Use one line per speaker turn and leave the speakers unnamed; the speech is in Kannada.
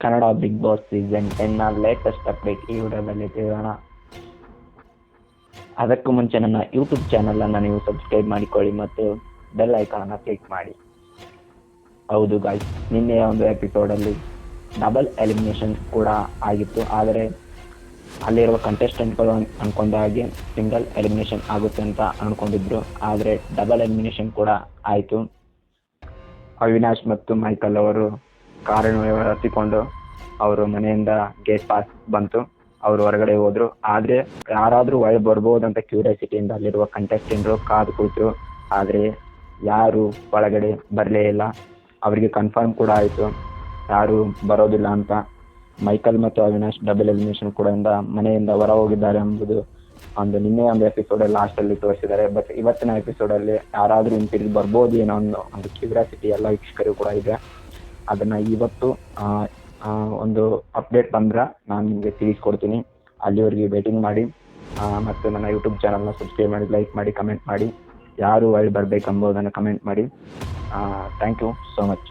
ಕನ್ನಡ ಬಿಗ್ ಬಾಸ್ ಸೀಸನ್ 10ನ ಲೇಟೆಸ್ಟ್ ಅಪ್ಡೇಟ್ ಈ ವಿಡಿಯೋದಲ್ಲಿ ತಿಳಿಯೋಣ. ಅದಕ್ಕೂ ಮುಂಚೆ ನನ್ನ ಯೂಟ್ಯೂಬ್ ಚಾನಲನ್ನು ನೀವು ಸಬ್ಸ್ಕ್ರೈಬ್ ಮಾಡಿಕೊಳ್ಳಿ ಮತ್ತು ಬೆಲ್ ಐಕಾನನ್ನು ಕ್ಲಿಕ್ ಮಾಡಿ. ಹೌದು ಗಾಯ್ಸ್, ನಿನ್ನೆಯ ಒಂದು ಎಪಿಸೋಡಲ್ಲಿ ಡಬಲ್ ಎಲಿಮಿನೇಷನ್ ಕೂಡ ಆಗಿತ್ತು. ಆದರೆ ಅಲ್ಲಿರುವ ಕಂಟೆಸ್ಟೆಂಟ್ಗಳು ಅಂದ್ಕೊಂಡ ಹಾಗೆ ಸಿಂಗಲ್ ಎಲಿಮಿನೇಷನ್ ಆಗುತ್ತೆ ಅಂತ ಅಂದ್ಕೊಂಡಿದ್ರು. ಆದರೆ ಡಬಲ್ ಎಲಿಮಿನೇಷನ್ ಕೂಡ ಆಯಿತು. ಅವಿನಾಶ್ ಮತ್ತು ಮೈಕಲ್ ಅವರು ಕಾರನ್ನು ಹತ್ತಿಕೊಂಡು ಅವರು ಮನೆಯಿಂದ ಗೇಟ್ ಪಾಸ್ ಬಂತು, ಅವರು ಹೊರಗಡೆ ಹೋದ್ರು. ಆದರೆ ಯಾರಾದರೂ ಒಳಗೆ ಬರ್ಬೋದಂತ ಕ್ಯೂರಿಯಾಸಿಟಿಯಿಂದ ಅಲ್ಲಿರುವ ಕಂಟೆಸ್ಟೆಂಟ್ರು ಕಾದು ಕೂತರು. ಆದರೆ ಯಾರು ಒಳಗಡೆ ಬರಲೇ ಇಲ್ಲ. ಅವರಿಗೆ ಕನ್ಫರ್ಮ್ ಕೂಡ ಆಯಿತು ಯಾರು ಬರೋದಿಲ್ಲ ಅಂತ. ಮೈಕಲ್ ಮತ್ತು ಅವಿನಾಶ್ ಡಬಲ್ ಎಲಿಮಿನೇಷನ್ ಕೂಡ ಮನೆಯಿಂದ ಹೊರ ಹೋಗಿದ್ದಾರೆ ಎಂಬುದು ನಿನ್ನೆ ಒಂದು ಎಪಿಸೋಡಲ್ಲಿ ಲಾಸ್ಟಲ್ಲಿ ತೋರಿಸಿದ್ದಾರೆ. ಬಟ್ ಇವತ್ತಿನ ಎಪಿಸೋಡಲ್ಲಿ ಯಾರಾದರೂ ಹಿಂತಿರುಗಿ ಬರ್ಬೋದು ಏನೋ ಒಂದು ಕ್ಯೂರಿಯಾಸಿಟಿ ಎಲ್ಲ ವೀಕ್ಷಕರು ಕೂಡ ಇದೆ. ಅದನ್ನು ಇವತ್ತು ಒಂದು ಅಪ್ಡೇಟ್ ಬಂದ್ರೆ ನಾನು ನಿಮಗೆ ತಿಳಿಸ್ಕೊಡ್ತೀನಿ. ಅಲ್ಲಿವರೆಗೆ ವೇಟಿಂಗ್ ಮಾಡಿ ಮತ್ತು ನನ್ನ ಯೂಟ್ಯೂಬ್ ಚಾನಲ್ನ ಸಬ್ಸ್ಕ್ರೈಬ್ ಮಾಡಿ, ಲೈಕ್ ಮಾಡಿ, ಕಮೆಂಟ್ ಮಾಡಿ. ಯಾರು ಒಳ್ಳೆ ಬರಬೇಕೆಂಬುದನ್ನು ಕಮೆಂಟ್ ಮಾಡಿ. Thank you so much.